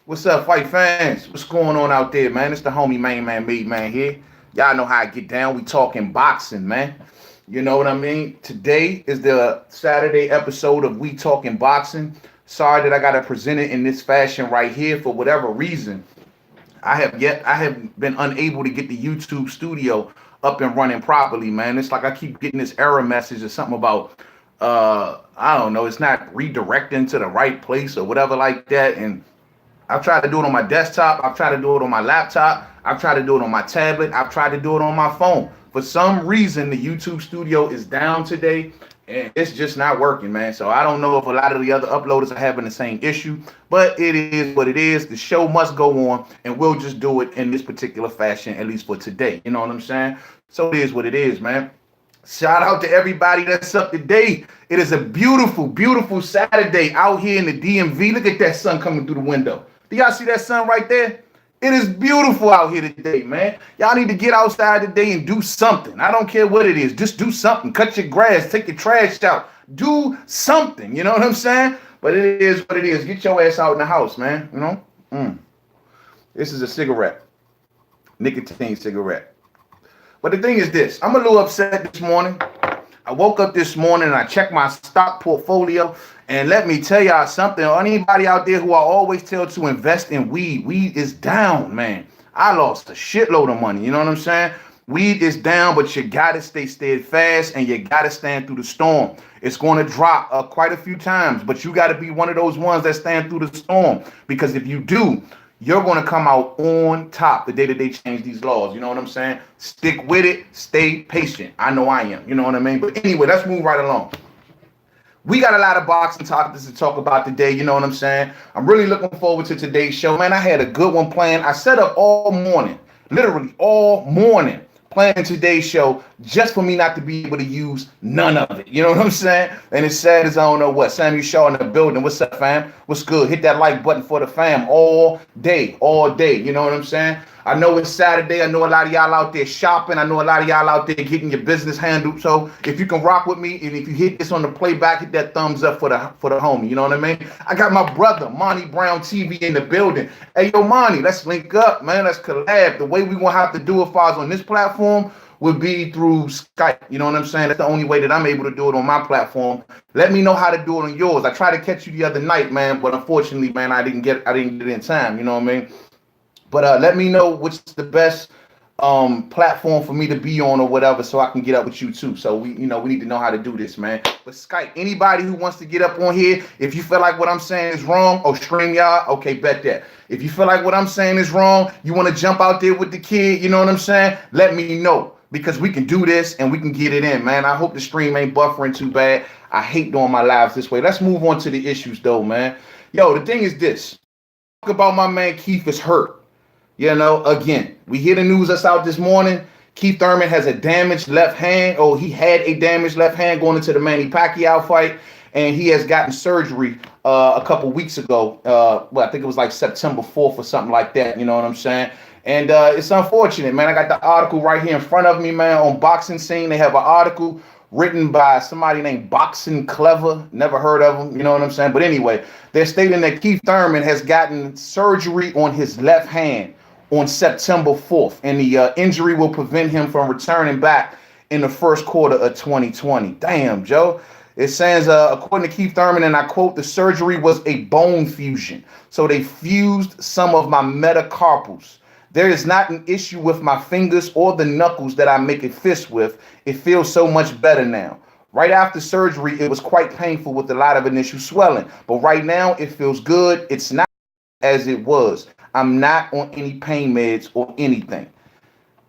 What's up, fight fans? What's going on out there, man? It's the homie main man, me man here. Y'all know how I get down. We talking boxing, man. You know what I mean? Today is the Saturday episode of We Talking Boxing. Sorry that I gotta present it in this fashion right here for whatever reason. I have been unable to get the YouTube studio up and running properly, man. It's like I keep getting this error message or something about I don't know, it's not redirecting to the right place or whatever like that. And I've tried to do it on my desktop. I've tried to do it on my laptop. I've tried to do it on my tablet. I've tried to do it on my phone. For some reason, the YouTube studio is down today and it's just not working, man. So I don't know if a lot of the other uploaders are having the same issue, but it is what it is. The show must go on and we'll just do it in this particular fashion, at least for today. You know what I'm saying? So it is what it is, man. Shout out to everybody that's up to date. It is a beautiful, beautiful Saturday out here in the DMV. Look at that sun coming through the window. Do y'all see that sun right there? It is beautiful out here today, man. Y'all need to get outside today and do something. I don't care what it is. Just do something. Cut your grass. Take your trash out. Do something. You know what I'm saying? But it is what it is. Get your ass out in the house, man. You know? This is a cigarette. Nicotine cigarette. But the thing is this. I'm a little upset this morning. I woke up this morning and I checked my stock portfolio. And let me tell y'all something. Anybody out there who I always tell to invest in weed, weed is down, man. I lost a shitload of money. You know what I'm saying? Weed is down, but you got to stay steadfast and you got to stand through the storm. It's going to drop quite a few times, but you got to be one of those ones that stand through the storm. Because if you do, you're going to come out on top the day that they change these laws. You know what I'm saying? Stick with it. Stay patient. I know I am. You know what I mean? But anyway, let's move right along. We got a lot of boxing topics to talk about today. You know what I'm saying? I'm really looking forward to today's show. Man, I had a good one planned. I set up all morning, literally all morning, planning today's show just for me not to be able to use none of it. You know what I'm saying? And it's sad as I don't know what. Samuel Shaw in the building. What's up, fam? What's good? Hit that like button for the fam all day, all day. You know what I'm saying? I know it's Saturday. I know a lot of y'all out there shopping. I know a lot of y'all out there getting your business handled. So if you can rock with me, and if you hit this on the playback, hit that thumbs up for the homie. You know what I mean? I got my brother Monty Brown TV in the building. Hey yo, Monty, let's link up, man. Let's collab. The way we gonna have to do it, files on this platform would be through Skype. You know what I'm saying? That's the only way that I'm able to do it on my platform. Let me know how to do it on yours. I tried to catch you the other night, man, but unfortunately, man, I didn't get it in time. You know what I mean? But let me know what's the best platform for me to be on or whatever, so I can get up with you too. So we need to know how to do this, man. But Skype, anybody who wants to get up on here, if you feel like what I'm saying is wrong, or stream y'all, okay, bet that. If you feel like what I'm saying is wrong, you want to jump out there with the kid, you know what I'm saying? Let me know, because we can do this and we can get it in, man. I hope the stream ain't buffering too bad. I hate doing my lives this way. Let's move on to the issues though, man. Yo, the thing is this. Talk about my man Keith is hurt. You know, again, we hear the news that's out this morning. Keith Thurman has a damaged left hand. Oh, he had a damaged left hand going into the Manny Pacquiao fight, and he has gotten surgery a couple weeks ago. Well, I think it was like September 4th or something like that. You know what I'm saying? And it's unfortunate, man. I got the article right here in front of me, man, on Boxing Scene. They have an article written by somebody named Boxing Clever. Never heard of him, you know what I'm saying? But anyway, they're stating that Keith Thurman has gotten surgery on his left hand on September 4th, and the injury will prevent him from returning back in the first quarter of 2020. Damn, Joe. It says, according to Keith Thurman, and I quote, the surgery was a bone fusion. So they fused some of my metacarpals. There is not an issue with my fingers or the knuckles that I make a fist with. It feels so much better now. Right after surgery, it was quite painful with a lot of initial swelling. But right now, it feels good. It's not as it was. I'm not on any pain meds or anything.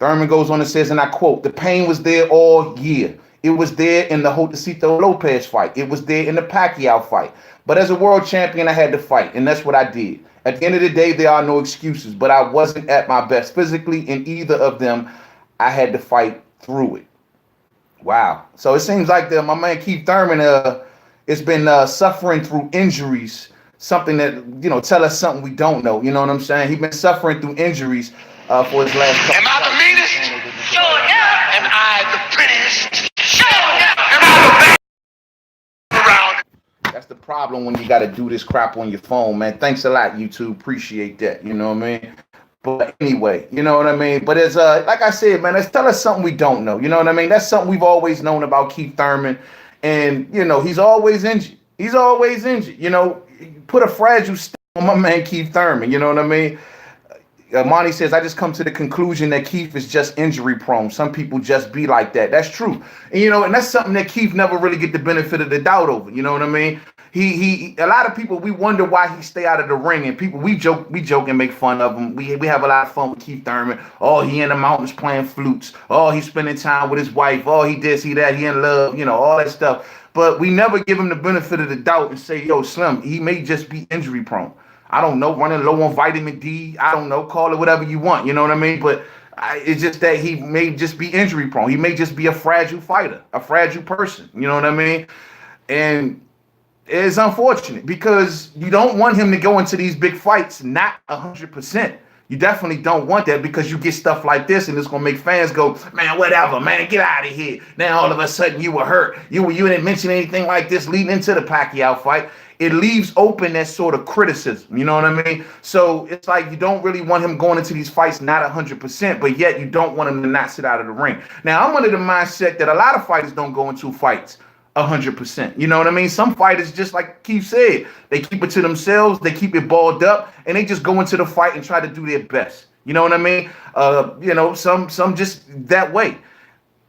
Thurman goes on and says, and I quote, the pain was there all year. It was there in the Jotacito Lopez fight. It was there in the Pacquiao fight. But as a world champion, I had to fight, and that's what I did. At the end of the day, there are no excuses, but I wasn't at my best physically in either of them. I had to fight through it. Wow. So it seems like my man Keith Thurman has been suffering through injuries, something that, tell us something we don't know. You know what I'm saying? He's been suffering through injuries for his last couple. Am I the meanest? Sure, yeah. Am I the prettiest? Sure, yeah. Am I the best around? That's the problem when you got to do this crap on your phone, man. Thanks a lot, YouTube. Appreciate that. You know what I mean? But anyway, you know what I mean? But it's like I said, man, let's tell us something we don't know. You know what I mean? That's something we've always known about Keith Thurman. And, you know, he's always injured. He's always injured. You know, put a fragile stamp on my man Keith Thurman. You know what I mean? Monty says, I just come to the conclusion that Keith is just injury prone. Some people just be like that. That's true. And, you know, and that's something that Keith never really get the benefit of the doubt over. You know what I mean? A lot of people, we wonder why he stay out of the ring, and people, we joke and make fun of him. We have a lot of fun with Keith Thurman. Oh, he in the mountains playing flutes. Oh, he's spending time with his wife. Oh, he this, he that, he in love, you know, all that stuff. But we never give him the benefit of the doubt and say, yo, Slim, he may just be injury prone. I don't know, running low on vitamin D. I don't know, call it whatever you want. You know what I mean? But it's just that he may just be injury prone. He may just be a fragile fighter, a fragile person. You know what I mean? And it's unfortunate because you don't want him to go into these big fights not 100%. You definitely don't want that because you get stuff like this and it's going to make fans go, man, whatever, man, get out of here. Now all of a sudden you were hurt. You didn't mention anything like this leading into the Pacquiao fight. It leaves open that sort of criticism. You know what I mean? So it's like you don't really want him going into these fights not 100%, but yet you don't want him to not sit out of the ring. Now, I'm under the mindset that a lot of fighters don't go into fights 100%. You know what I mean? Some fighters, just like Keith said, they keep it to themselves, they keep it balled up, and they just go into the fight and try to do their best. You know what I mean? You know, some just that way.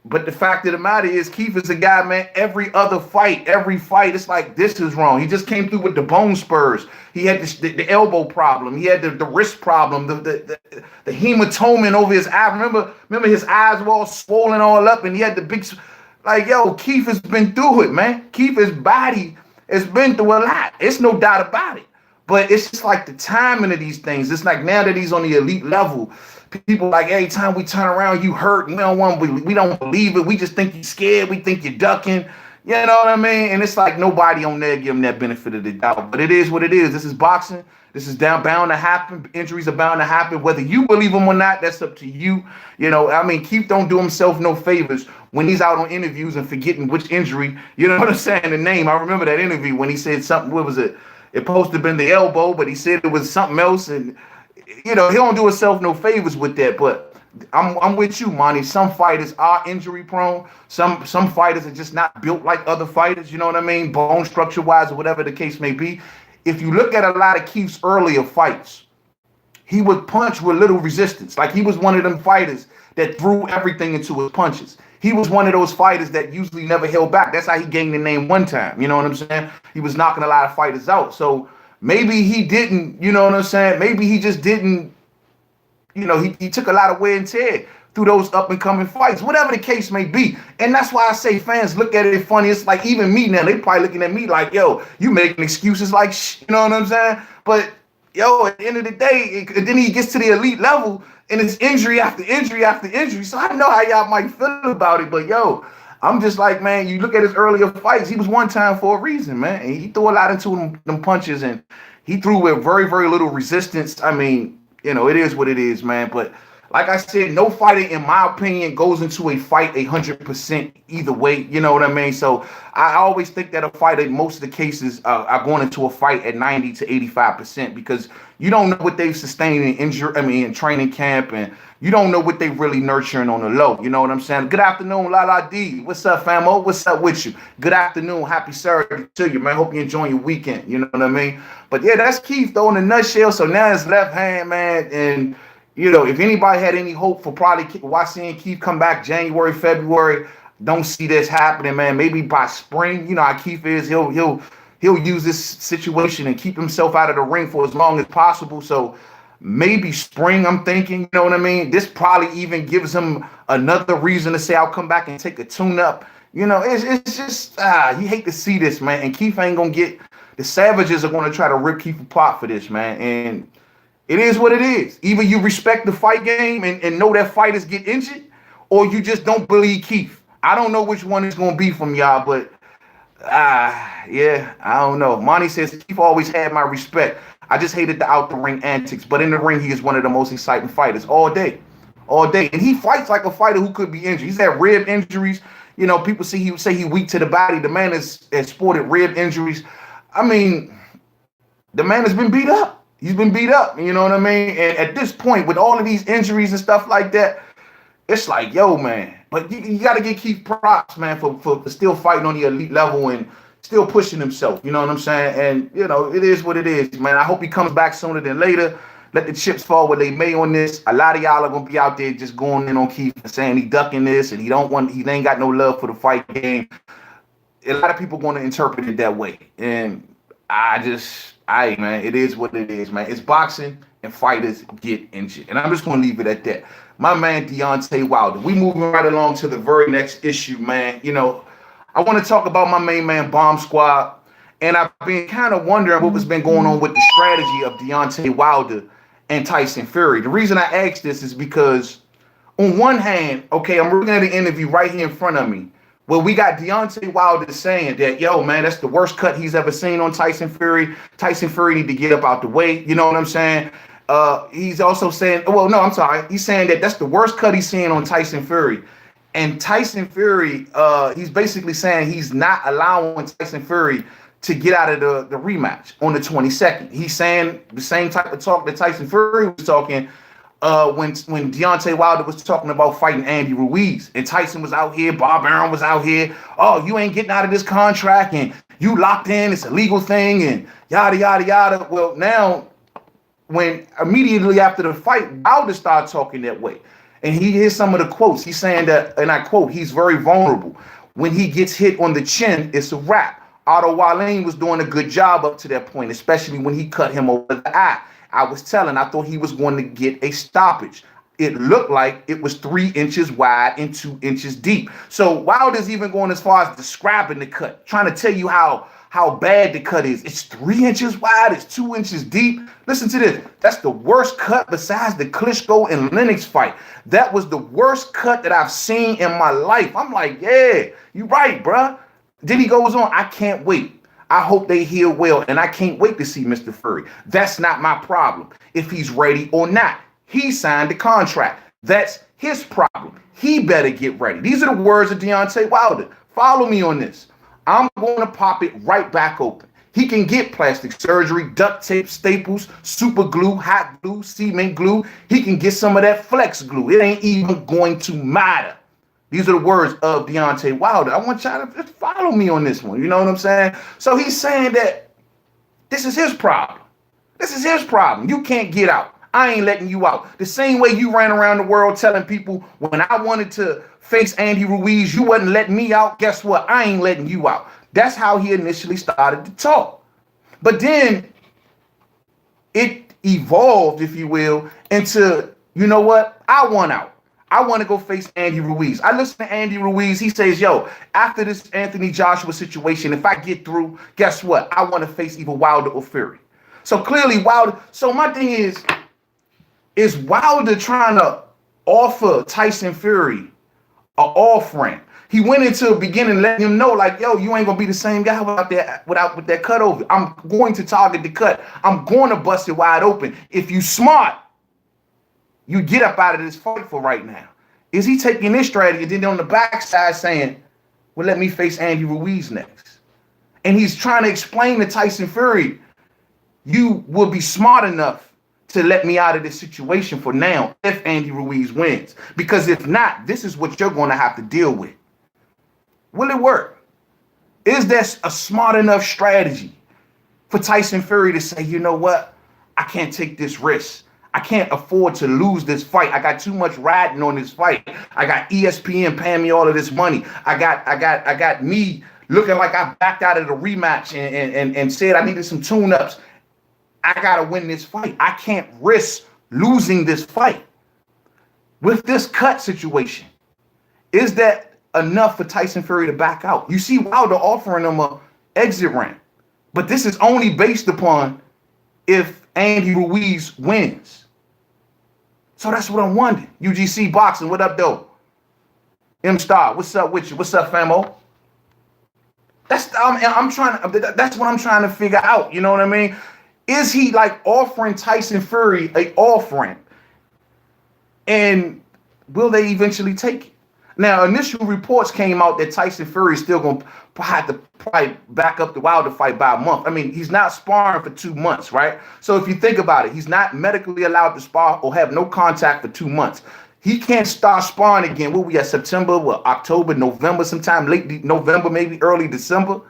But the fact of the matter is, Keith is a guy, man, every fight, it's like, this is wrong. He just came through with the bone spurs. He had the elbow problem. He had the wrist problem, the hematoma over his eye. Remember his eyes were all swollen all up, and he had the big, like, yo, Keith has been through it, man. Keith's body has been through a lot. It's no doubt about it. But it's just like the timing of these things. It's like now that he's on the elite level, people like, every time we turn around, you hurt. We don't believe it. We just think you're scared. We think you're ducking. You know what I mean? And it's like nobody on there give him that benefit of the doubt. But it is what it is. This is boxing. This is bound to happen. Injuries are bound to happen. Whether you believe them or not, that's up to you. You know, I mean, Keith don't do himself no favors when he's out on interviews and forgetting which injury. You know what I'm saying? The name. I remember that interview when he said something. What was it? It supposed to have been the elbow, but he said it was something else. And, you know, he don't do himself no favors with that. But I'm with you, Monty. Some fighters are injury prone. Some fighters are just not built like other fighters. You know what I mean? Bone structure wise or whatever the case may be. If you look at a lot of Keith's earlier fights, he would punch with little resistance. Like he was one of them fighters that threw everything into his punches. He was one of those fighters that usually never held back. That's how he gained the name one time. You know what I'm saying? He was knocking a lot of fighters out. So maybe he didn't, you know what I'm saying? Maybe he just didn't, you know, he took a lot of wear and tear through those up and coming fights, whatever the case may be. And that's why I say fans look at it funny. It's like even me now, they probably looking at me like, yo, you making excuses like, you know what I'm saying? But yo, at the end of the day, then he gets to the elite level and it's injury after injury after injury. So I know how y'all might feel about it, but yo, I'm just like, man, you look at his earlier fights, he was one time for a reason, man. And he threw a lot into them punches and he threw with very, very little resistance. I mean, you know, it is what it is, man. But like I said, no fighter, in my opinion, goes into a fight 100% either way. You know what I mean? So I always think that a fighter, in most of the cases, are going into a fight at 90 to 85% because you don't know what they've sustained in training camp, and you don't know what they really nurturing on the low. You know what I'm saying? Good afternoon, Lala D. What's up, famo? What's up with you? Good afternoon. Happy Saturday to you, man. Hope you're enjoying your weekend. You know what I mean? But yeah, that's Keith, though, in a nutshell. So now his left hand, man, and you know, if anybody had any hope for probably seeing Keith come back January, February, don't see this happening, man. Maybe by spring, you know how Keith is, he'll use this situation and keep himself out of the ring for as long as possible. So maybe spring, I'm thinking, you know what I mean? This probably even gives him another reason to say I'll come back and take a tune-up. You know, it's just, you hate to see this, man. And Keith ain't going to get, the Savages are going to try to rip Keith apart for this, man. And it is what it is. Either you respect the fight game and know that fighters get injured, or you just don't believe Keith. I don't know which one it's going to be from y'all, but yeah, I don't know. Monty says, Keith always had my respect. I just hated the out the ring antics, but in the ring, he is one of the most exciting fighters all day. And he fights like a fighter who could be injured. He's had rib injuries. You know, people say he weak to the body. The man has sported rib injuries. I mean, the man has been beat up. He's been beat up. You know what I mean? And at this point, with all of these injuries and stuff like that, it's like, yo, man. But you got to give Keith props, man, for still fighting on the elite level and still pushing himself. You know what I'm saying? And, you know, it is what it is, man. I hope he comes back sooner than later. Let the chips fall where they may on this. A lot of y'all are going to be out there just going in on Keith and saying he ducking this and he ain't got no love for the fight game. A lot of people going to interpret it that way. And man, it is what it is, man. It's boxing and fighters get injured. And I'm just going to leave it at that. My man, Deontay Wilder. We moving right along to the very next issue, man. You know, I want to talk about my main man, Bomb Squad. And I've been kind of wondering what was been going on with the strategy of Deontay Wilder and Tyson Fury. The reason I asked this is because on one hand, okay, I'm looking at an interview right here in front of me where we got Deontay Wilder saying that, yo, man, that's the worst cut he's ever seen on Tyson Fury. Tyson Fury need to get up out the way. You know what I'm saying? He's also saying, well, no, I'm sorry. He's saying that that's the worst cut he's seen on Tyson Fury. And Tyson Fury, he's basically saying he's not allowing Tyson Fury to get out of the rematch on the 22nd. He's saying the same type of talk that Tyson Fury was talking when Deontay Wilder was talking about fighting Andy Ruiz. And Tyson was out here, Bob Arum was out here. Oh, you ain't getting out of this contract and you locked in, it's a legal thing and yada, yada, yada. Well, now, when immediately after the fight, Wilder started talking that way. And he hears some of the quotes. He's saying that, and I quote, he's very vulnerable. When he gets hit on the chin, it's a wrap. Otto Wallin was doing a good job up to that point, especially when he cut him over the eye. I thought he was going to get a stoppage. It looked like it was 3 inches wide and 2 inches deep. So Wilder's even going as far as describing the cut, trying to tell you how bad the cut is. It's 3 inches wide, it's 2 inches deep. Listen to this. That's the worst cut besides the Klitschko and Lennox fight. That was the worst cut that I've seen in my life. I'm like, yeah, you're right, bruh. Then he goes on, I can't wait. I hope they heal well, and I can't wait to see Mr. Fury. That's not my problem. If he's ready or not, he signed the contract. That's his problem. He better get ready. These are the words of Deontay Wilder. Follow me on this. I'm going to pop it right back open. He can get plastic surgery, duct tape, staples, super glue, hot glue, cement glue. He can get some of that flex glue. It ain't even going to matter. These are the words of Deontay Wilder. I want y'all to just follow me on this one. You know what I'm saying? So he's saying that this is his problem. This is his problem. You can't get out. I ain't letting you out. The same way you ran around the world telling people when I wanted to face Andy Ruiz, you wasn't letting me out. Guess what? I ain't letting you out. That's how he initially started to talk. But then it evolved, if you will, into, you know what? I want out. I want to go face Andy Ruiz. I listen to Andy Ruiz. He says, yo, after this Anthony Joshua situation, if I get through, guess what? I want to face either Wilder or Fury. So clearly Wilder. So my thing is Wilder trying to offer Tyson Fury an off-ramp? He went into the beginning letting him know, like, yo, you ain't going to be the same guy with that cut over. I'm going to target the cut. I'm going to bust it wide open. If you smart, you get up out of this fight for right now. Is he taking this strategy and then on the backside saying, well, let me face Andy Ruiz next? And he's trying to explain to Tyson Fury, you will be smart enough to let me out of this situation for now if Andy Ruiz wins. Because if not, this is what you're going to have to deal with. Will it work? Is that a smart enough strategy for Tyson Fury to say, you know what? I can't take this risk. I can't afford to lose this fight. I got too much riding on this fight. I got ESPN paying me all of this money. I got me looking like I backed out of the rematch and said I needed some tune-ups. I got to win this fight. I can't risk losing this fight. With this cut situation, is that enough for Tyson Fury to back out? You see Wilder offering him an exit ramp, but this is only based upon if Andy Ruiz wins. So that's what I'm wondering. UGC Boxing, what up, though? M Star, what's up with you? What's up, famo? That's what I'm trying to figure out. You know what I mean? Is he like offering Tyson Fury a off ramp? And will they eventually take it? Now, initial reports came out that Tyson Fury is still going to have to probably back up the Wilder fight by a month. I mean, he's not sparring for 2 months, right? So if you think about it, he's not medically allowed to spar or have no contact for 2 months. He can't start sparring again. What we at, September, October, November, sometime late November, maybe early December.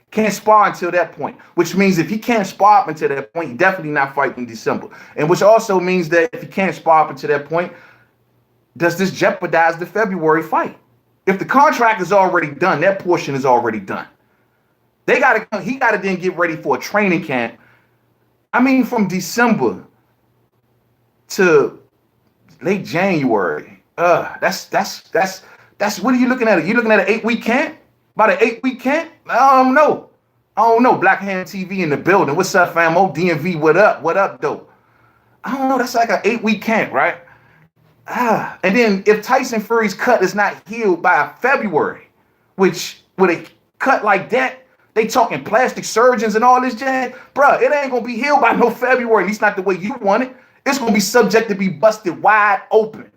Can't spar until that point, which means if he can't spar up until that point, he definitely not fighting in December. And which also means that if he can't spar up until that point, does this jeopardize the February fight? If the contract is already done, that portion is already done. He got to then get ready for a training camp. I mean, from December to late January. That's what are you looking at? You looking at an 8-week camp? About an 8-week camp? I don't know. Black Hand TV in the building. What's up, famo? DMV, what up? What up, though? I don't know. That's like an 8-week camp, right? And then if Tyson Fury's cut is not healed by February, which with a cut like that, they talking plastic surgeons and all this jazz, bruh, it ain't gonna be healed by no February. At least not the way you want it. It's gonna be subject to be busted wide open.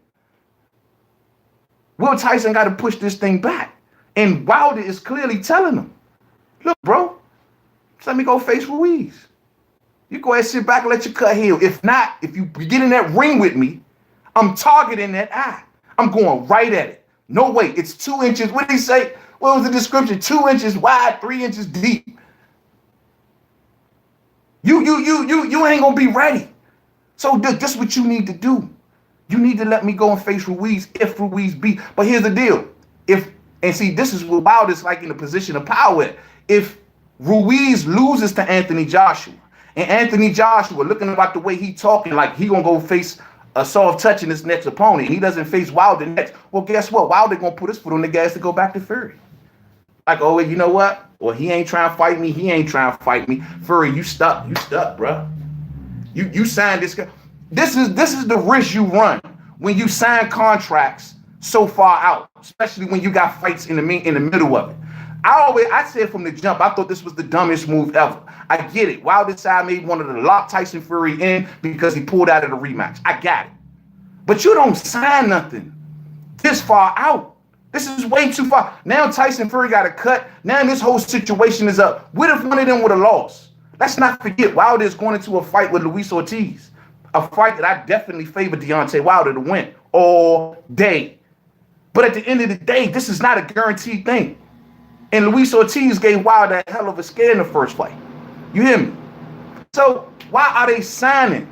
Will Tyson got to push this thing back. And Wilder is clearly telling him, look, bro, just let me go face Ruiz. You go ahead and sit back and let your cut heal. If not, if you get in that ring with me, I'm targeting that eye. I'm going right at it. No way. It's 2 inches. What did he say? What was the description? 2 inches wide, 3 inches deep. You ain't gonna be ready. So this is what you need to do. You need to let me go and face Ruiz if Ruiz beat. But here's the deal. This is what Wilder's like in the position of power. If Ruiz loses to Anthony Joshua, and Anthony Joshua, looking about the way he talking, like he gonna go face a soft touch in his next opponent, and he doesn't face Wilder next, well, guess what? Wilder gonna put his foot on the gas to go back to Fury. Like, oh, you know what? Well, he ain't trying to fight me. He ain't trying to fight me. Fury, you stuck. You stuck, bro. You signed this guy. This is the risk you run when you sign contracts so far out, especially when you got fights in the middle of it. I said from the jump, I thought this was the dumbest move ever. I get it. Wilder side made one of the lock Tyson Fury in because he pulled out of the rematch. I got it. But you don't sign nothing this far out. This is way too far. Now Tyson Fury got a cut. Now this whole situation is up. What if one of them would have lost? Let's not forget, Wilder is going into a fight with Luis Ortiz. A fight that I definitely favor Deontay Wilder to win all day. But at the end of the day, this is not a guaranteed thing. And Luis Ortiz gave Wilder a hell of a scare in the first fight. You hear me? So why are they signing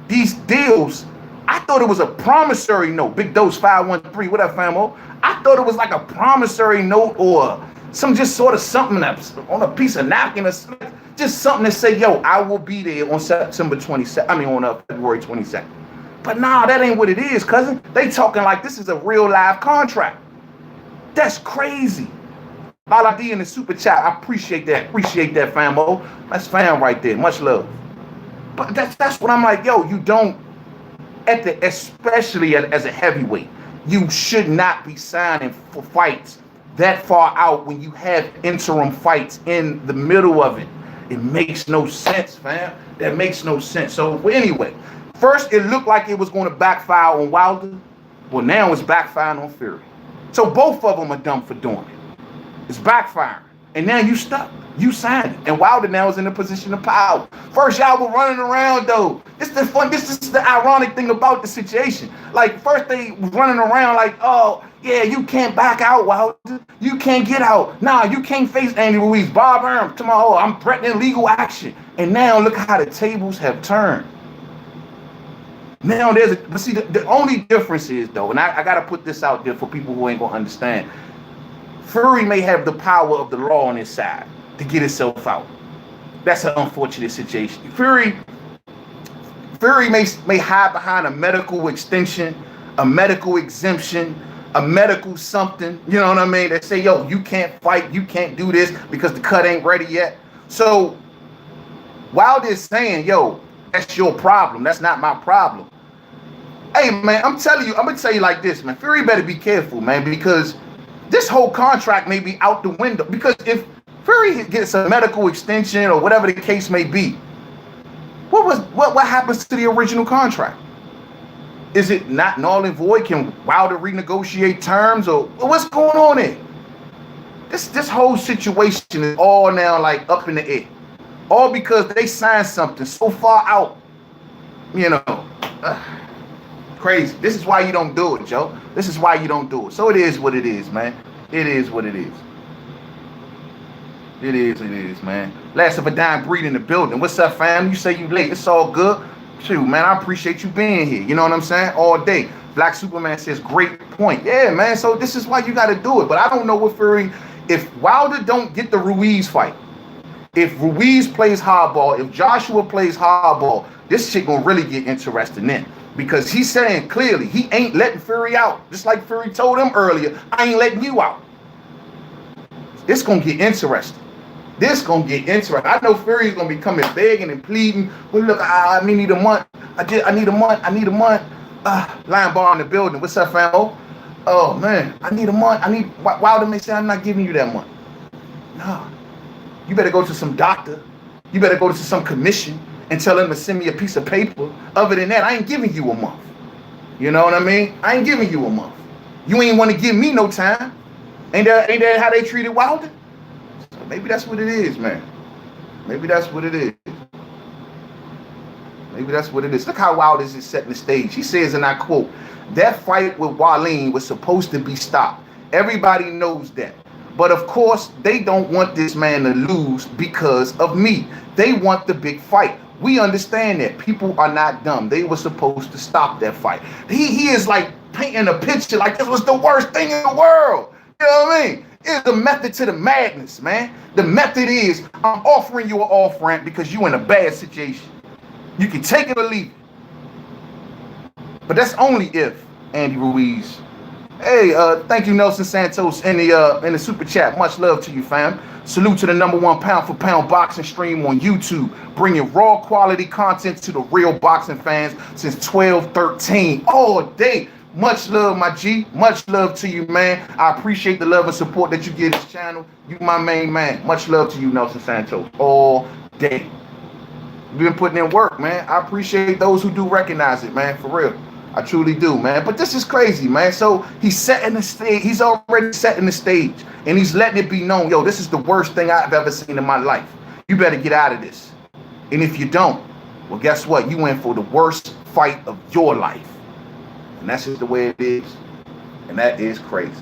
these deals? I thought it was a promissory note. Big Dose 513, what up, famo? I thought it was like a promissory note or some just sort of something that's on a piece of napkin or something. Just something to say, yo, I will be there on September 22nd. I mean, on February 22nd. But nah, that ain't what it is, cousin. They talking like this is a real live contract. That's crazy. Bala D in the super chat. I appreciate that. Appreciate that, famo. That's fam right there. Much love. But that's what I'm like, yo, you don't, especially as a heavyweight, you should not be signing for fights that far out when you have interim fights in the middle of it. It makes no sense, fam. That makes no sense. So anyway, first it looked like it was going to backfire on Wilder. Well, now it's backfiring on Fury. So both of them are dumb for doing it. It's backfiring. And now you stuck. You signed it. And Wilder now is in a position of power. First, y'all were running around, though. This is the ironic thing about the situation. Like, first they was running around like, oh, yeah, you can't back out, Wilder. You can't get out. Nah, you can't face Andy Ruiz. Bob Arum, tomorrow, I'm threatening legal action. And now look how the tables have turned. Now but see, the only difference is, though, and I got to put this out there for people who ain't going to understand. Fury may have the power of the law on his side to get himself out. That's an unfortunate situation. Fury may hide behind a medical extension, a medical exemption, a medical something, you know what I mean? They say, yo, you can't fight, you can't do this because the cut ain't ready yet. So Wilder is saying, yo, that's your problem. That's not my problem. Hey, man, I'm going to tell you like this, man. Fury better be careful, man, because this whole contract may be out the window. Because if Fury gets a medical extension or whatever the case may be, what happens to the original contract? Is it not null and void? Can Wilder renegotiate terms, or what's going on there? This whole situation is all now like up in the air. All because they signed something so far out, you know. Crazy. This is why you don't do it, Joe. This is why you don't do it. So it is what it is, man. It is what it is. It is, man. Last of a dying breed in the building. What's up, fam? You say you late. It's all good. Shoot, man, I appreciate you being here. You know what I'm saying? All day. Black Superman says, great point. Yeah, man. So this is why you got to do it. But I don't know what Fury, if Wilder don't get the Ruiz fight, if Ruiz plays hardball, if Joshua plays hardball, this shit gonna really get interesting then. Because he's saying clearly he ain't letting Fury out. Just like Fury told him earlier, I ain't letting you out. This gonna get interesting. This gonna get interesting. I know Fury's gonna be coming begging and pleading. Well, look, I need a month. I need a month. Lion Bar in the building. What's up, fam? Oh man, I need a month. Wilder may say I'm not giving you that month. No. You better go to some doctor. You better go to some commission and tell them to send me a piece of paper. Other than that, I ain't giving you a month. You know what I mean? I ain't giving you a month. You ain't want to give me no time. Ain't that how they treated Wilder? So maybe that's what it is, man. Maybe that's what it is. Maybe that's what it is. Look how Wilder is setting the stage. He says, and I quote, that fight with Wallin was supposed to be stopped. Everybody knows that. But of course, they don't want this man to lose because of me. They want the big fight. We understand that. People are not dumb. They were supposed to stop that fight. He is like painting a picture like this was the worst thing in the world. You know what I mean? It's the method to the madness, man. The method is, I'm offering you an off-ramp because you're in a bad situation. You can take it or leave it. But that's only if Andy Ruiz. Hey, thank you, Nelson Santos, in the super chat. Much love to you, fam. Salute to the #1 pound-for-pound boxing stream on YouTube, bringing raw quality content to the real boxing fans since 12/13 all day. Much love, my G. Much love to you, man. I appreciate the love and support that you give this channel. You my main man. Much love to you, Nelson Santos, all day. You've been putting in work, man. I appreciate those who do recognize it, man, for real. I truly do, man. But this is crazy, man. So he's setting the stage. He's already setting the stage. And he's letting it be known, yo, this is the worst thing I've ever seen in my life. You better get out of this. And if you don't, well, guess what? You in for the worst fight of your life. And that's just the way it is. And that is crazy.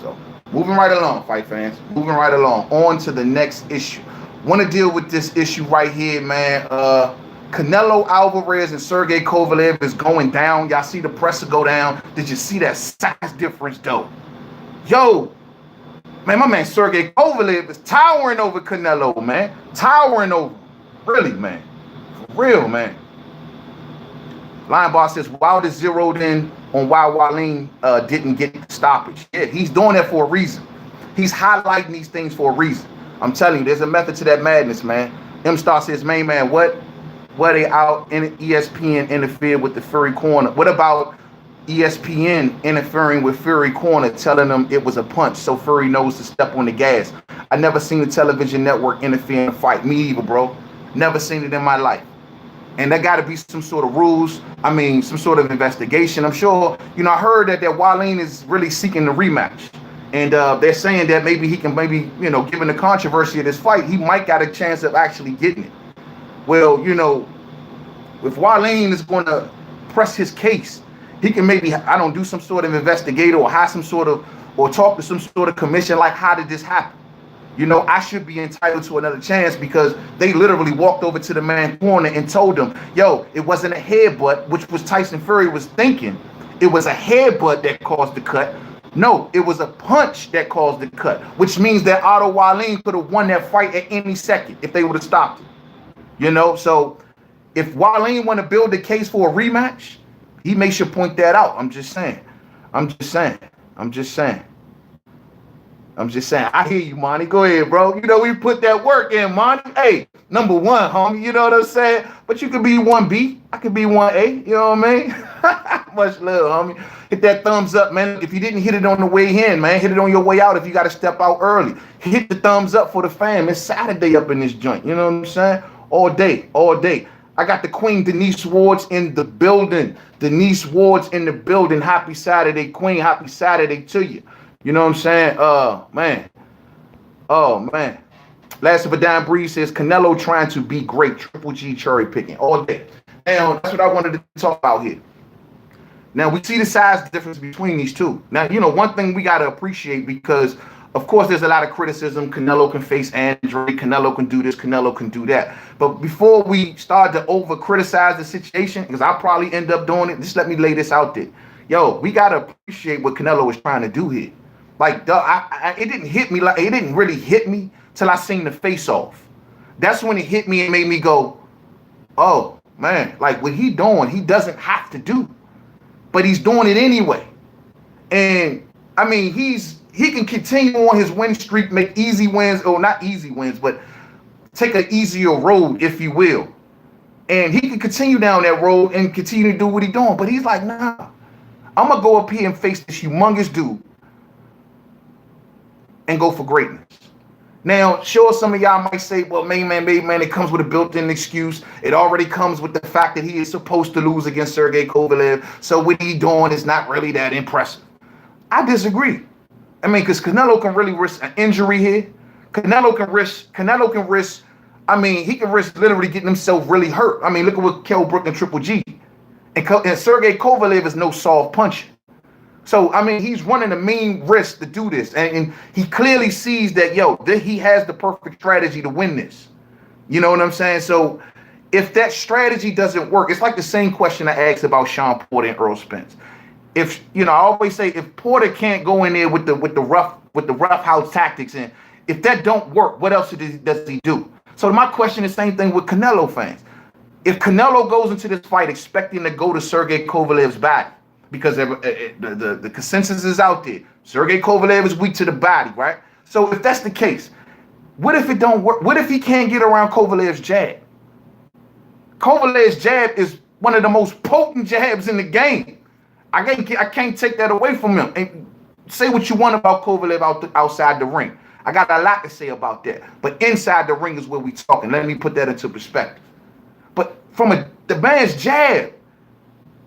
So moving right along, fight fans. Moving right along. On to the next issue. Want to deal with this issue right here, man. Canelo Alvarez and Sergey Kovalev is going down. Y'all see the presser go down. Did you see that size difference, though? Yo, man, my man Sergey Kovalev is towering over Canelo, man. Towering over. Really, man. For real, man. Lion Boss says Wilder zeroed in on why Wallin didn't get the stoppage. Yeah, he's doing that for a reason. He's highlighting these things for a reason. I'm telling you, there's a method to that madness, man. M-Star says, main man, what? Were they out in ESPN interfered with the Fury corner? What about ESPN interfering with Fury corner, telling them it was a punch so Fury knows to step on the gas? I never seen the television network interfere in a fight. Me either, bro. Never seen it in my life. And there got to be some sort of rules. I mean, some sort of investigation. I'm sure, you know, I heard that Wallin is really seeking the rematch. And they're saying that maybe he can, you know, given the controversy of this fight, he might got a chance of actually getting it. Well, you know, if Wallin is going to press his case, he can maybe, I don't do some sort of investigator or have some sort of, or talk to some sort of commission like, how did this happen? You know, I should be entitled to another chance because they literally walked over to the man's corner and told him, yo, it wasn't a headbutt, which was Tyson Fury was thinking. It was a headbutt that caused the cut. No, it was a punch that caused the cut, which means that Otto Wallin could have won that fight at any second if they would have stopped it. You know, so if Wallin want to build the case for a rematch, he may should point that out. I'm just saying. I hear you, Monty. Go ahead, bro. You know, we put that work in, Monty. Hey, #1, homie. You know what I'm saying? But you could be 1B. I could be 1A. You know what I mean? Much love, homie. Hit that thumbs up, man. If you didn't hit it on the way in, man, hit it on your way out if you got to step out early. Hit the thumbs up for the fam. It's Saturday up in this joint. You know what I'm saying? All day, all day. I got the Queen Denise Ward's in the building. Denise Ward's in the building. Happy Saturday, Queen. Happy Saturday to you. You know what I'm saying? Man. Oh, man. Last of a Dime Breeze says Canelo trying to be great. Triple G cherry picking all day. Now, that's what I wanted to talk about here. Now, we see the size difference between these two. Now, you know, one thing we got to appreciate because, of course, there's a lot of criticism. Canelo can face Andre. Canelo can do this. Canelo can do that. But before we start to over-criticize the situation, because I'll probably end up doing it, just let me lay this out there. Yo, we got to appreciate what Canelo is trying to do here. Like, it didn't hit me. Like, it didn't really hit me till I seen the face-off. That's when it hit me and made me go, oh, man, like what he doing, he doesn't have to do. But he's doing it anyway. And I mean, he can continue on his win streak, make easy wins, or not easy wins, but take an easier road, if you will. And he can continue down that road and continue to do what he's doing. But he's like, nah, I'm going to go up here and face this humongous dude and go for greatness. Now, sure, some of y'all might say, well, man, it comes with a built-in excuse. It already comes with the fact that he is supposed to lose against Sergey Kovalev. So what he's doing is not really that impressive. I disagree. I mean, because Canelo can really risk an injury here. Canelo can risk, I mean, he can risk literally getting himself really hurt. I mean, look at what Kell Brook and Triple G. And Sergey Kovalev is no soft puncher. So, I mean, he's running a mean risk to do this. And he clearly sees that, he has the perfect strategy to win this. You know what I'm saying? So, if that strategy doesn't work, it's like the same question I asked about Sean Porter and Earl Spence. If, I always say, if Porter can't go in there with the rough house tactics, and if that don't work, what else does he do? So, my question is the same thing with Canelo fans. If Canelo goes into this fight expecting to go to Sergey Kovalev's back, because the consensus is out there. Sergey Kovalev is weak to the body, right? So if that's the case, what if it don't work? What if he can't get around Kovalev's jab? Kovalev's jab is one of the most potent jabs in the game. I can't take that away from him. And say what you want about Kovalev outside the ring. I got a lot to say about that. But inside the ring is where we talking. Let me put that into perspective. But from the man's jab,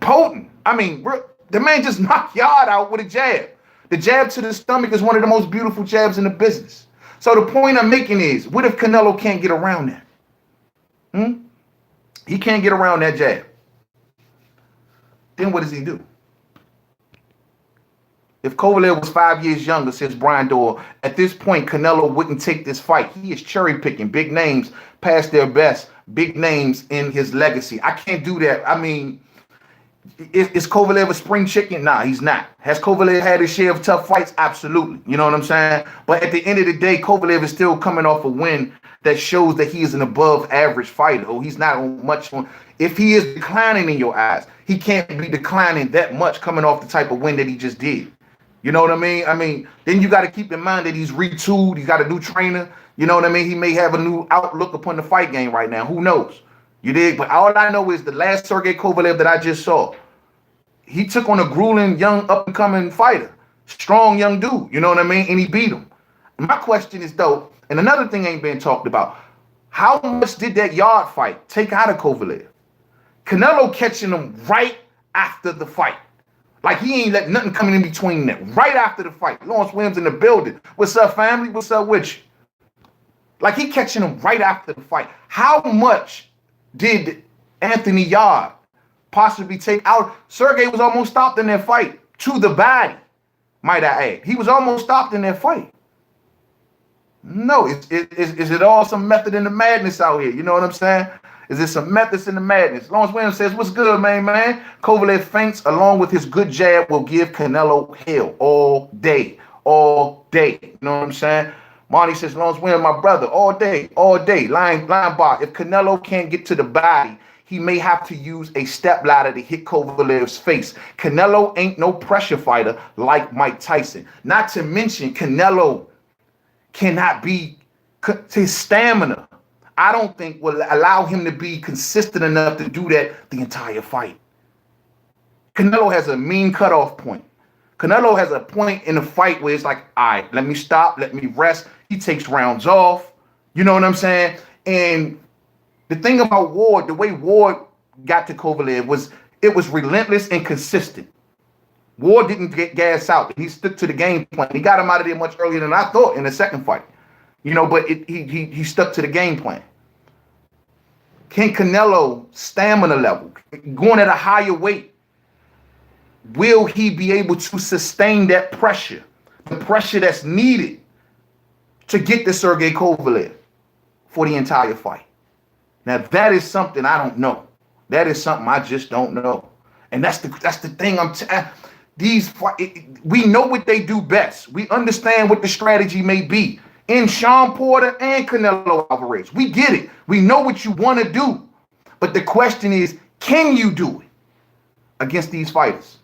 potent. I mean, the man just knocked Yard out with a jab. The jab to the stomach is one of the most beautiful jabs in the business. So the point I'm making is, what if Canelo can't get around that? He can't get around that jab. Then what does he do? If Kovalev was 5 years younger, says Brian Doyle, at this point, Canelo wouldn't take this fight. He is cherry picking big names past their best, big names in his legacy. I can't do that. I mean, is Kovalev a spring chicken? Nah, he's not. Has Kovalev had his share of tough fights? Absolutely. You know what I'm saying? But at the end of the day, Kovalev is still coming off a win that shows that he is an above average fighter. Or he's not much. If he is declining in your eyes, he can't be declining that much coming off the type of win that he just did. You know what I mean? I mean, then you got to keep in mind that he's retooled. He's got a new trainer. You know what I mean? He may have a new outlook upon the fight game right now. Who knows? You dig? But all I know is the last Sergey Kovalev that I just saw, he took on a grueling, young, up-and-coming fighter. Strong young dude, you know what I mean? And he beat him. My question is, though, and another thing ain't been talked about, how much did that Yard fight take out of Kovalev? Canelo catching him right after the fight. Like he ain't let nothing come in between that. Right after the fight. Lawrence Williams in the building. What's up, family? What's up with you? Like he catching him right after the fight. How much did Anthony Yard possibly take out? Sergey was almost stopped in that fight to the body, might I add. He was almost stopped in that fight. No, is it all some method in the madness out here? You know what I'm saying? Is there some methods in the madness? Lawrence Williams says, what's good, man? Kovalev feints along with his good jab will give Canelo hell all day. You know what I'm saying? Marty says, Lawrence Williams, my brother, all day. Line bar. If Canelo can't get to the body, he may have to use a step ladder to hit Kovalev's face. Canelo ain't no pressure fighter like Mike Tyson. Not to mention, Canelo cannot be, his stamina, I don't think will allow him to be consistent enough to do that the entire fight. Canelo has a mean cutoff point. Canelo has a point in the fight where it's like, all right, let me stop, let me rest. He takes rounds off. You know what I'm saying? And The thing about Ward, the way Ward got to Kovalev was it was relentless and consistent. Ward didn't get gas out. He stuck to the game plan. He got him out of there much earlier than I thought in the second fight. But he stuck to the game plan. Can Canelo stamina level, going at a higher weight, will he be able to sustain that pressure, the pressure that's needed to get to Sergey Kovalev for the entire fight? Now that is something I don't know. That is something I just don't know, and that's the thing. We know what they do best. We understand what the strategy may be in Sean Porter and Canelo Alvarez. We get it. We know what you want to do, but the question is, can you do it against these fighters?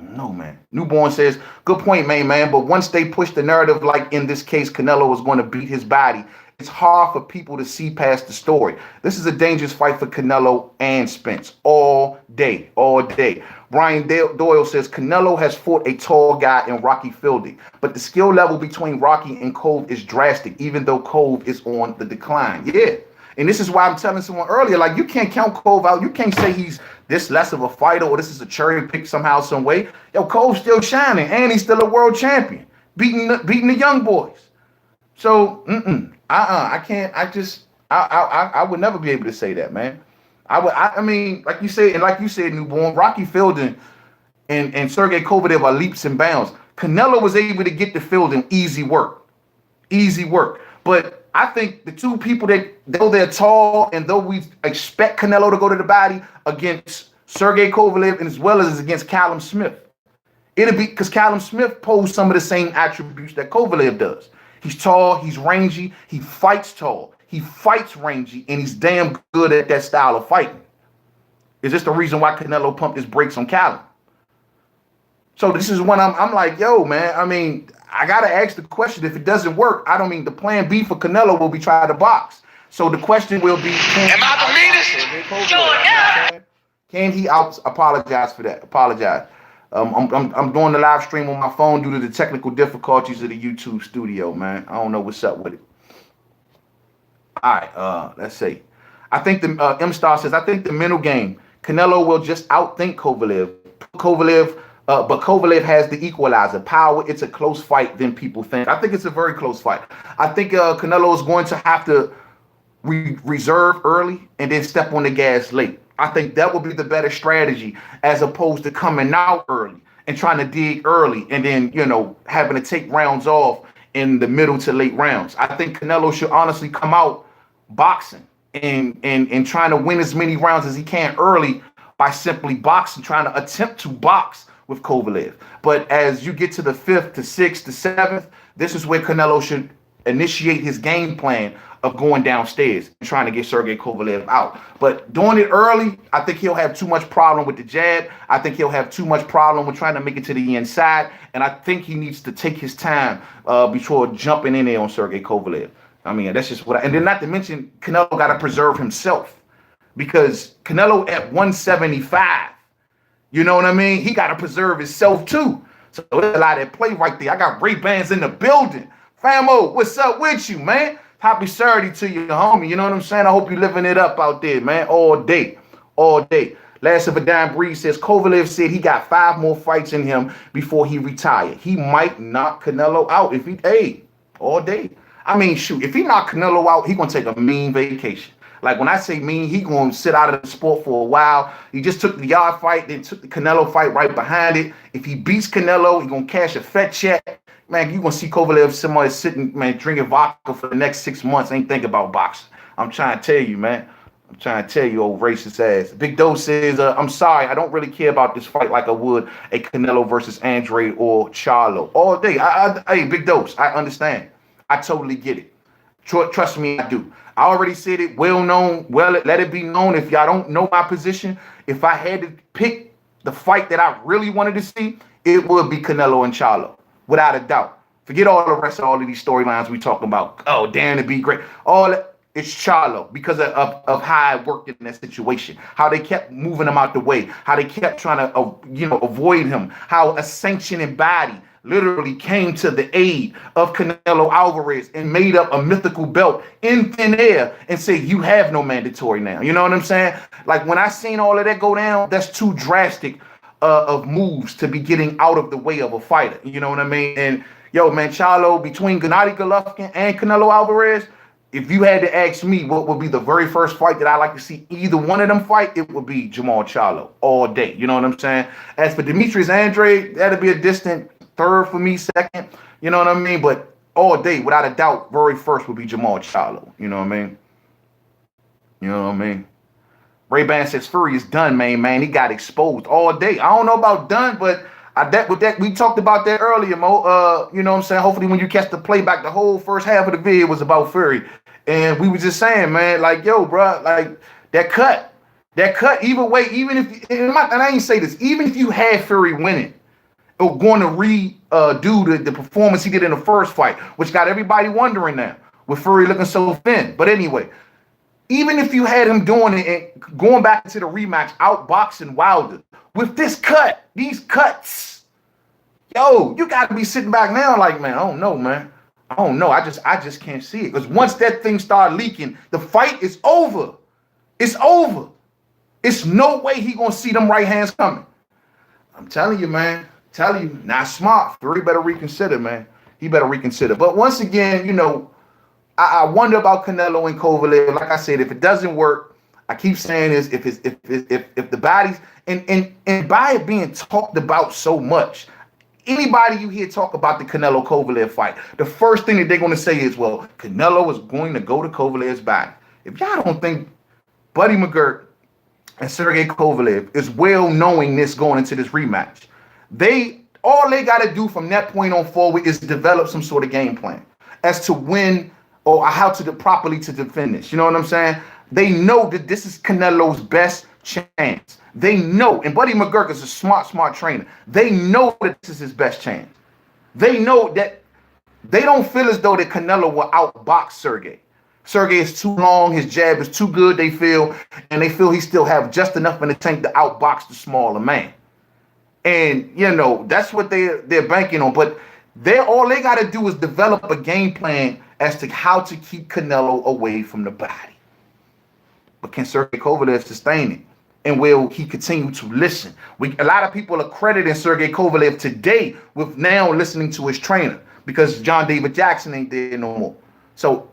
No, man. Newborn says, good point, man. But once they push the narrative, like in this case, Canelo is going to beat his body, it's hard for people to see past the story. This is a dangerous fight for Canelo and Spence all day. Brian Doyle says, Canelo has fought a tall guy in Rocky Fielding, but the skill level between Rocky and Cove is drastic, even though Cove is on the decline. Yeah. And this is why I'm telling someone earlier, like, you can't count Cove out. You can't say he's this less of a fighter or this is a cherry pick somehow, some way. Yo, Cove's still shining, and he's still a world champion, beating the young boys. So, I can't. I would never be able to say that, man. I mean, like you said, Newborn, Rocky Fielding and Sergey Kovalev are leaps and bounds. Canelo was able to get the Fielding easy work. But I think the two people that, though they're tall and though we expect Canelo to go to the body against Sergey Kovalev and as well as against Callum Smith, it'll be because Callum Smith posed some of the same attributes that Kovalev does. He's tall, he's rangy, he fights tall, he fights rangy, and he's damn good at that style of fighting. Is this the reason why Canelo pumped his brakes on Callum? So this is when I'm like, yo, man, I mean, I got to ask the question. If it doesn't work, I don't mean the plan B for Canelo will be try to box. So the question will be, am I the meanest? Sure, yeah. Can he apologize for that? Apologize. I'm doing the live stream on my phone due to the technical difficulties of the YouTube studio, man. I don't know what's up with it. All right, let's see. I think the M Star says, I think the mental game, Canelo will just outthink Kovalev. But Kovalev has the equalizer power. It's a close fight than people think. I think it's a very close fight. I think Canelo is going to have to reserve early and then step on the gas late. I think that would be the better strategy as opposed to coming out early and trying to dig early and then, having to take rounds off in the middle to late rounds. I think Canelo should honestly come out boxing and trying to win as many rounds as he can early by simply boxing, trying to attempt to box with Kovalev. But as you get to the 5th to 6th to 7th, this is where Canelo should initiate his game plan of going downstairs and trying to get Sergey Kovalev out. But doing it early, I think he'll have too much problem with the jab. I think he'll have too much problem with trying to make it to the inside. And I think he needs to take his time before jumping in there on Sergey Kovalev. I mean, that's just and then not to mention, Canelo got to preserve himself because Canelo at 175, you know what I mean? He got to preserve himself too. So there's a lot at play right there. I got Ray-Bans in the building. Famo, what's up with you, man? Happy Saturday to you, homie. You know what I'm saying? I hope you're living it up out there, man. All day. Last of a Dime Breed says, Kovalev said he got 5 more fights in him before he retired. He might knock Canelo out if all day. I mean, shoot, if he knock Canelo out, he going to take a mean vacation. Like when I say mean, he going to sit out of the sport for a while. He just took the Yard fight, then took the Canelo fight right behind it. If he beats Canelo, he going to cash a fat check. Man, you going to see Kovalev somebody sitting, man, drinking vodka for the next 6 months. Ain't think about boxing. I'm trying to tell you, man. I'm trying to tell you, old racist ass. Big Dose says, I'm sorry. I don't really care about this fight like I would a Canelo versus Andre or Charlo. All day. Hey, Big Dose, I understand. I totally get it. Trust me, I do. I already said it, well known. Well, let it be known. If y'all don't know my position, if I had to pick the fight that I really wanted to see, it would be Canelo and Charlo. Without a doubt. Forget all the rest of all of these storylines we talking about. Oh, damn, it'd be great. All that. It's Charlo because of how it worked in that situation, how they kept moving him out the way, how they kept trying to avoid him, how a sanctioning body literally came to the aid of Canelo Alvarez and made up a mythical belt in thin air and said, you have no mandatory now. You know what I'm saying? Like when I seen all of that go down, that's too drastic of moves to be getting out of the way of a fighter. You know what I mean? And yo, man, Charlo, between Gennady Golovkin and Canelo Alvarez, if you had to ask me what would be the very first fight that I like to see either one of them fight, it would be Jamal Charlo all day. You know what I'm saying? As for Demetrius Andrade, that'd be a distant third for me, second. You know what I mean? But all day, without a doubt, very first would be Jamal Charlo. You know what I mean? You know what I mean? Ray Ban says Fury is done, man. He got exposed all day. I don't know about done, but we talked about that earlier, Mo. You know what I'm saying? Hopefully when you catch the playback, the whole first half of the video was about Fury. And we were just saying, man, like, yo, bro, like that cut, either way, even if, and I ain't say this, even if you had Fury winning, or going to redo the performance he did in the first fight, which got everybody wondering now, with Fury looking so thin. But anyway, even if you had him doing it and going back into the rematch, outboxing Wilder, with this cut, these cuts, yo, you got to be sitting back now like, man, I don't know, man. I don't know. I just can't see it. Because once that thing started leaking, the fight is over. It's over. It's no way he going to see them right hands coming. I'm telling you, man. Telling you, not smart. Fury better reconsider, man. He better reconsider. But once again, you know, I wonder about Canelo and Kovalev. Like I said, if it doesn't work, I keep saying this, if the bodies, and by it being talked about so much, anybody you hear talk about the Canelo Kovalev fight, the first thing that they're going to say is, well, Canelo is going to go to Kovalev's back. If y'all don't think Buddy McGirt and Sergey Kovalev is well knowing this going into this rematch, all they got to do from that point on forward is develop some sort of game plan as to when or how to properly to defend this. You know what I'm saying? They know that this is Canelo's best chance. They know, and Buddy McGirt is a smart trainer. They know that this is his best chance. They know that they don't feel as though that Canelo will outbox Sergey. Sergey is too long, his jab is too good, they feel, and they feel he still have just enough in the tank to outbox the smaller man. And, you know, that's what they're banking on. But all they got to do is develop a game plan as to how to keep Canelo away from the body. But can Sergey Kovalev sustain it? And will he continue to listen? A lot of people are crediting Sergey Kovalev today with now listening to his trainer because John David Jackson ain't there no more. So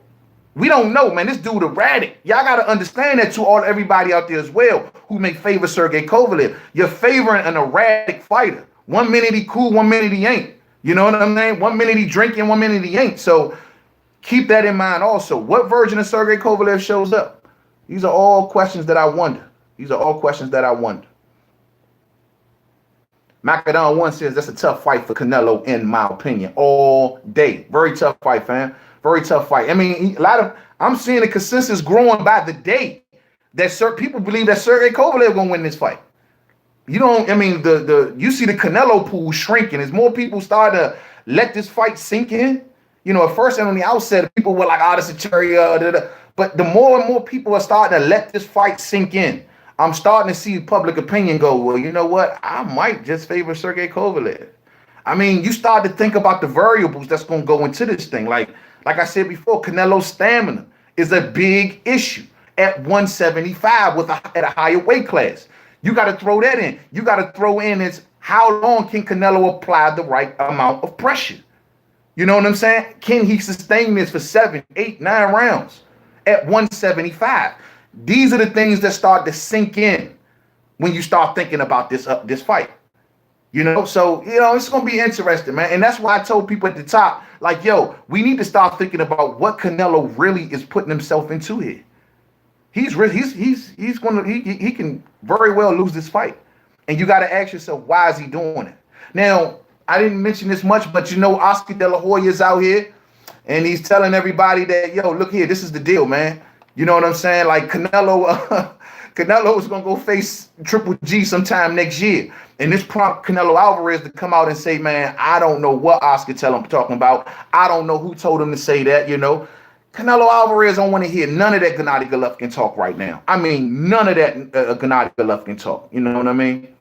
we don't know, man. This dude erratic. Y'all got to understand that to everybody out there as well who may favor Sergey Kovalev. You're favoring an erratic fighter. 1 minute he cool, 1 minute he ain't. You know what I'm saying? 1 minute he drinking, 1 minute he ain't. So keep that in mind also. What version of Sergey Kovalev shows up? These are all questions that I wonder. Macadon 1 says that's a tough fight for Canelo, in my opinion, all day. Very tough fight, fam. Very tough fight. I mean, I'm seeing the consensus growing by the day that people believe that Sergey Kovalev gonna win this fight. You don't. I mean, you see the Canelo pool shrinking as more people start to let this fight sink in. You know, at first and on the outset, people were like, "Oh, this is a cherry." But the more and more people are starting to let this fight sink in, I'm starting to see public opinion go, well, you know what? I might just favor Sergey Kovalev. I mean, you start to think about the variables that's going to go into this thing. Like I said before, Canelo's stamina is a big issue at 175 at a higher weight class. You got to throw that in. You got to throw in is how long can Canelo apply the right amount of pressure? You know what I'm saying? Can he sustain this for 7, 8, 9 rounds at 175? These are the things that start to sink in when you start thinking about this fight. You know, so, you know, it's going to be interesting, man. And that's why I told people at the top, like, yo, we need to start thinking about what Canelo really is putting himself into here. He can very well lose this fight. And you got to ask yourself, why is he doing it? Now, I didn't mention this much, but you know, Oscar De La Hoya's out here and he's telling everybody that, yo, look here, this is the deal, man. You know what I'm saying? Like Canelo is going to go face Triple G sometime next year. And this prompt Canelo Alvarez to come out and say, man, I don't know what Oscar talking about. I don't know who told him to say that, you know. Canelo Alvarez don't want to hear none of that Gennady Golovkin talk right now. I mean, none of that Gennady Golovkin talk. You know what I mean?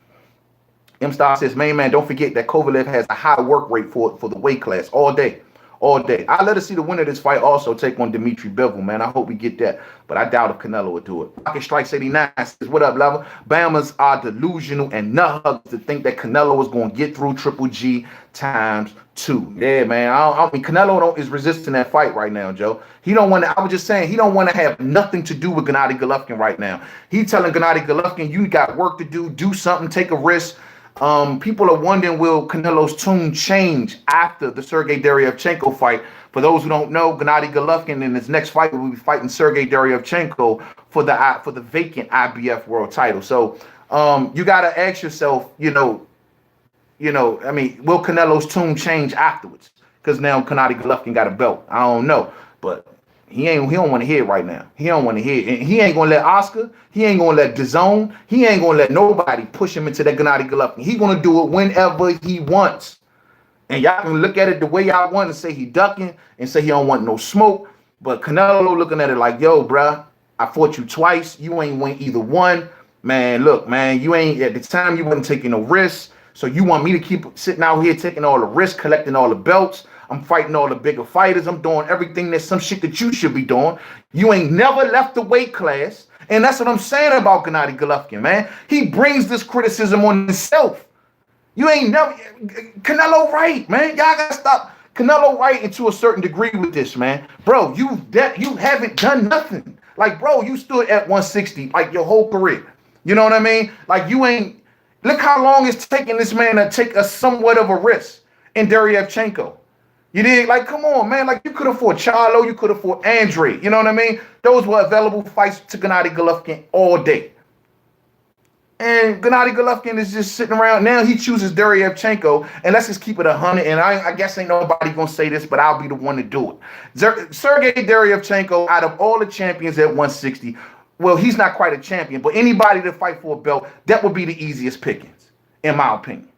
M Star says, main man, don't forget that Kovalev has a high work rate for the weight class all day. All day. I let us see the winner of this fight also take on Dimitri Bivol, man. I hope we get that. But I doubt if Canelo would do it. Rocket Strikes 89 says, what up, Level? Bamas are delusional and nut hugs to think that Canelo is going to get through Triple G ×2. Yeah, man. I mean, Canelo is resisting that fight right now, Joe. He don't want to, I was just saying, he don't want to have nothing to do with Gennady Golovkin right now. He telling Gennady Golovkin, you got work to do something, take a risk. People are wondering, will Canelo's tune change after the Sergey Deryevchenko fight? For those who don't know, Gennady Golovkin in his next fight will be fighting Sergey Deryevchenko for the vacant IBF world title. So you got to ask yourself, I mean, will Canelo's tune change afterwards? Because now Gennady Golovkin got a belt. I don't know, but he don't want to hear it right now. He don't want to hear it. And he ain't gonna let Oscar. He ain't gonna let DAZN. He ain't gonna let nobody push him into that Gennady Golovkin. He gonna do it whenever he wants. And y'all can look at it the way y'all want and say he ducking and say he don't want no smoke. But Canelo looking at it like, yo, bruh, I fought you twice. You ain't win either one. Man, look, man, you ain't at the time you wasn't taking no risks. So you want me to keep sitting out here taking all the risks, collecting all the belts. I'm fighting all the bigger fighters. I'm doing everything that's some shit that you should be doing. You ain't never left the weight class. And that's what I'm saying about Gennady Golovkin, man. He brings this criticism on himself. You ain't never, Canelo right, man. Y'all gotta stop Canelo right into a certain degree with this, man. Bro, you haven't done nothing. Like, bro, you stood at 160 like your whole career. You know what I mean? Like, you ain't, look how long it's taking this man to take a somewhat of a risk in Deryevchenko. You did, like, come on, man. Like, you could have fought Charlo, you could have fought Andre. You know what I mean? Those were available fights to Gennady Golovkin all day. And Gennady Golovkin is just sitting around. Now he chooses Deryevchenko, and let's just keep it 100. And I guess ain't nobody going to say this, but I'll be the one to do it. Sergey Deryevchenko, out of all the champions at 160, well, he's not quite a champion, but anybody to fight for a belt, that would be the easiest pickings, in my opinion.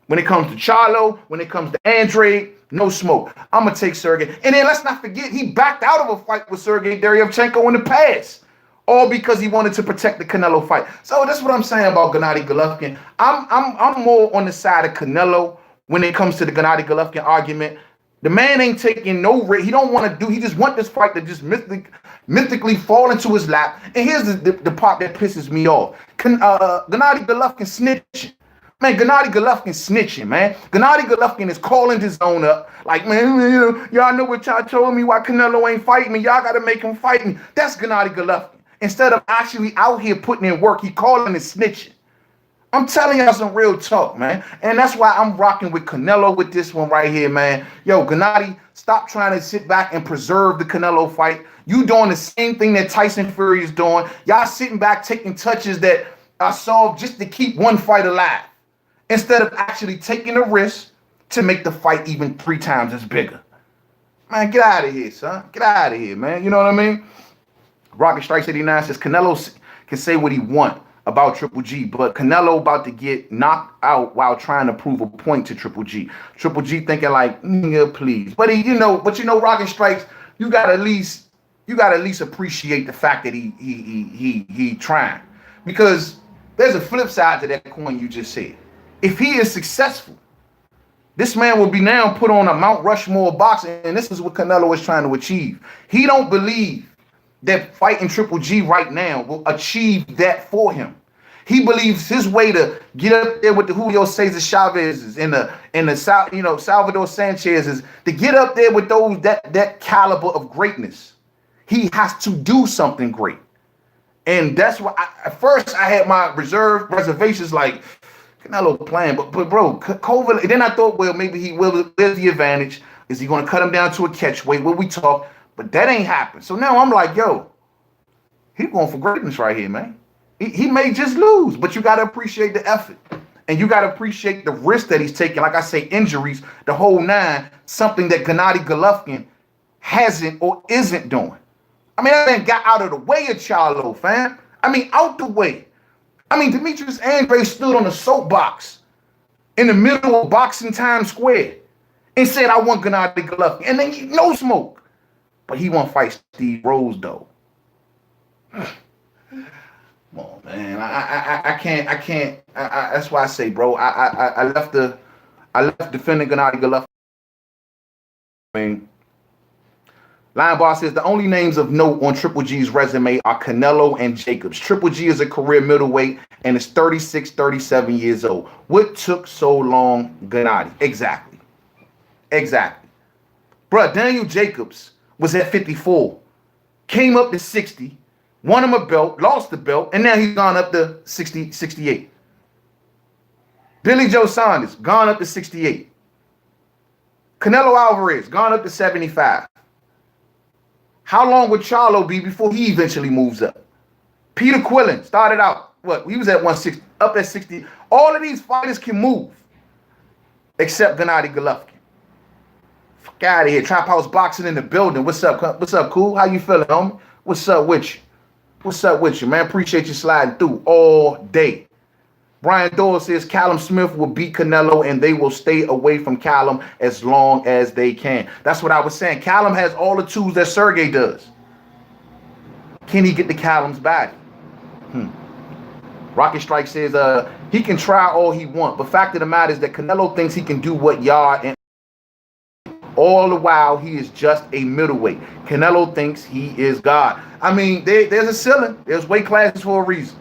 When it comes to Charlo, when it comes to Andre, no smoke. I'm going to take Sergey. And then let's not forget, he backed out of a fight with Sergey Deryevchenko in the past. All because he wanted to protect the Canelo fight. So that's what I'm saying about Gennady Golovkin. I'm more on the side of Canelo when it comes to the Gennady Golovkin argument. The man ain't taking no risk. He don't want to do. He just want this fight to just mystically fall into his lap. And here's the part that pisses me off. Gennady Golovkin snitching. Man, Gennady Golovkin snitching, man. Gennady Golovkin is calling DAZN up. Like, man, y'all know what y'all told me why Canelo ain't fighting me. Y'all got to make him fight me. That's Gennady Golovkin. Instead of actually out here putting in work, he calling and snitching. I'm telling y'all some real talk, man. And that's why I'm rocking with Canelo with this one right here, man. Yo, Gennady, stop trying to sit back and preserve the Canelo fight. You doing the same thing that Tyson Fury is doing. Y'all sitting back taking touches that are solved just to keep one fight alive, instead of actually taking a risk to make the fight even 3 times as bigger. Man, get out of here, son. Get out of here, man. You know what I mean? Rocket Strikes 89 says Canelo can say what he want about Triple G, but Canelo about to get knocked out while trying to prove a point to Triple G. Triple G thinking like, nigga, please. But Rocket Strikes, you gotta at least appreciate the fact that he trying, because there's a flip side to that coin you just said. If he is successful, this man will be now put on a Mount Rushmore of boxing, and this is what Canelo is trying to achieve. He don't believe that fighting Triple G right now will achieve that for him. He believes his way to get up there with the Julio Cesar Chavez's and the Salvador Sanchez's, to get up there with those that caliber of greatness, he has to do something great. And that's why at first I had my reservations like, Canelo playing, but bro, Kovalev. Then I thought, well, maybe he will. Where's the advantage? Is he going to cut him down to a catch weight? Will we talk? But that ain't happened. So now I'm like, yo, he going for greatness right here, man. He may just lose, but you got to appreciate the effort, and you got to appreciate the risk that he's taking. Like I say, injuries, the whole nine. Something that Gennady Golovkin hasn't or isn't doing. I mean, that man got out of the way of Charlo, fam. I mean, out the way. I mean, Demetrius Andre stood on a soapbox in the middle of boxing Times Square and said, I want Gennady Golovkin. And then no smoke. But he won't fight Steve Rose though. Come on, man. I can't. That's why I say, bro. I left defending Gennady Golovkin. I mean, Lion Boss says the only names of note on Triple G's resume are Canelo and Jacobs. Triple G is a career middleweight and is 36, 37 years old. What took so long, Gennady? Exactly. Bruh, Daniel Jacobs was at 54, came up to 60, won him a belt, lost the belt, and now he's gone up to 60, 68. Billy Joe Saunders, gone up to 68. Canelo Alvarez, gone up to 75. How long would Charlo be before he eventually moves up? Peter Quillen started out, he was at 160, up at 60. All of these fighters can move, except Gennady Golovkin. Fuck out of here. Trap House Boxing in the building. What's up? What's up, cool? How you feeling, homie? What's up with you, man? Appreciate you sliding through all day. Brian Doyle says Callum Smith will beat Canelo and they will stay away from Callum as long as they can. That's what I was saying. Callum has all the tools that Sergey does. Can he get to Callum's body? Rocket Strike says he can try all he wants, but fact of the matter is that Canelo thinks he can do what Yard and all the while he is just a middleweight. Canelo thinks he is God. I mean, there's a ceiling. There's weight classes for a reason.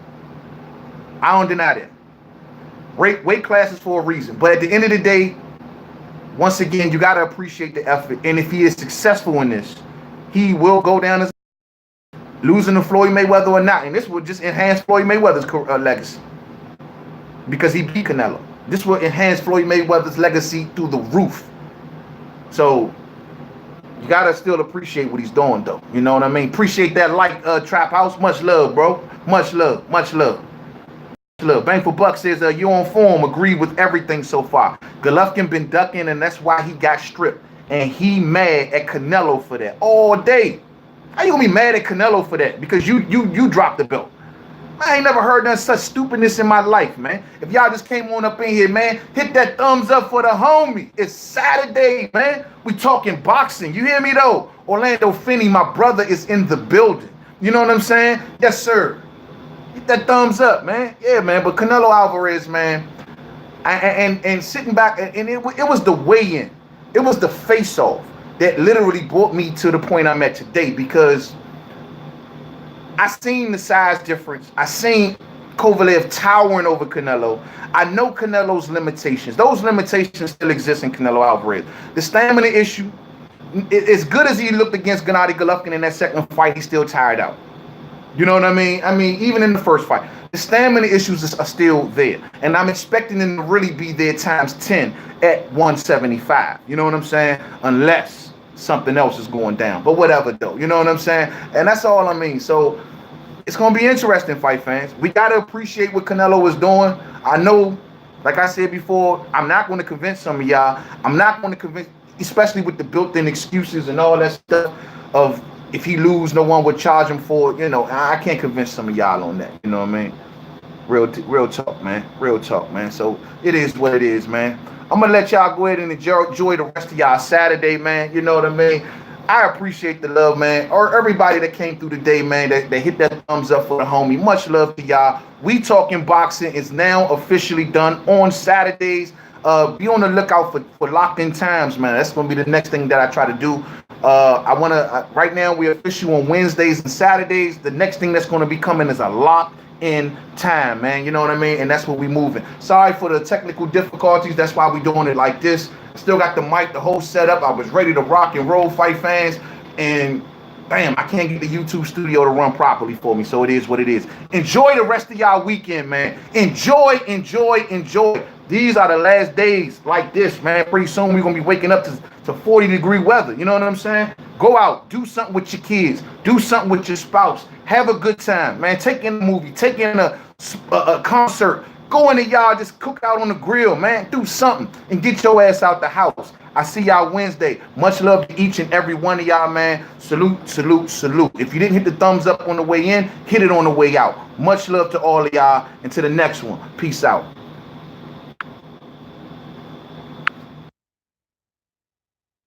I don't deny that. Weight classes for a reason. But at the end of the day, once again, you got to appreciate the effort. And if he is successful in this, he will go down as losing to Floyd Mayweather or not. And this will just enhance Floyd Mayweather's legacy because he beat Canelo. This will enhance Floyd Mayweather's legacy through the roof. So you got to still appreciate what he's doing, though. You know what I mean? Appreciate that Trap House. Much love, bro. Much love. Look, Bang for Buck says, you on form, agree with everything so far. Golovkin been ducking, and that's why he got stripped. And he mad at Canelo for that all day. How you gonna be mad at Canelo for that? Because you dropped the belt. Man, I ain't never heard none such stupidness in my life, man. If y'all just came on up in here, man, hit that thumbs up for the homie. It's Saturday, man. We talking boxing. You hear me, though? Orlando Finney, my brother, is in the building. You know what I'm saying? Yes, sir. That thumbs up, man. Yeah, man. But Canelo Alvarez, man, and sitting back, and it was the weigh-in. It was the face-off that literally brought me to the point I'm at today, because I seen the size difference. I seen Kovalev towering over Canelo. I know Canelo's limitations. Those limitations still exist in Canelo Alvarez. The stamina issue, as good as he looked against Gennady Golovkin in that second fight, he's still tired out. You know what I mean? I mean, even in the first fight, the stamina issues are still there. And I'm expecting them to really be there times 10 at 175. You know what I'm saying? Unless something else is going down. But whatever, though. You know what I'm saying? And that's all I mean. So it's going to be interesting, fight fans. We got to appreciate what Canelo is doing. I know, like I said before, I'm not going to convince some of y'all. I'm not going to convince, especially with the built-in excuses and all that stuff of, if he lose, no one would charge him for it. You know, I can't convince some of y'all on that. You know what I mean? Real talk, man. Real talk, man. So it is what it is, man. I'm going to let y'all go ahead and enjoy the rest of y'all Saturday, man. You know what I mean? I appreciate the love, man. Or everybody that came through today, man, that hit that thumbs up for the homie. Much love to y'all. We Talking Boxing is now officially done on Saturdays. Be on the lookout for locked in times, man. That's going to be the next thing that I try to do. I want to, right now we're official on Wednesdays and Saturdays. The next thing that's going to be coming is a locked in time, man. You know what I mean? And that's what we moving. Sorry for the technical difficulties. That's why we doing it like this. Still got the mic, the whole setup. I was ready to rock and roll, fight fans. And bam, I can't get the YouTube studio to run properly for me. So it is what it is. Enjoy the rest of y'all weekend, man. Enjoy. These are the last days like this, man. Pretty soon we're going to be waking up to 40-degree weather. You know what I'm saying? Go out. Do something with your kids. Do something with your spouse. Have a good time, man. Take in a movie. Take in a concert. Go in the yard. Just cook out on the grill, man. Do something and get your ass out the house. I see y'all Wednesday. Much love to each and every one of y'all, man. Salute. If you didn't hit the thumbs up on the way in, hit it on the way out. Much love to all of y'all. And to the next one. Peace out.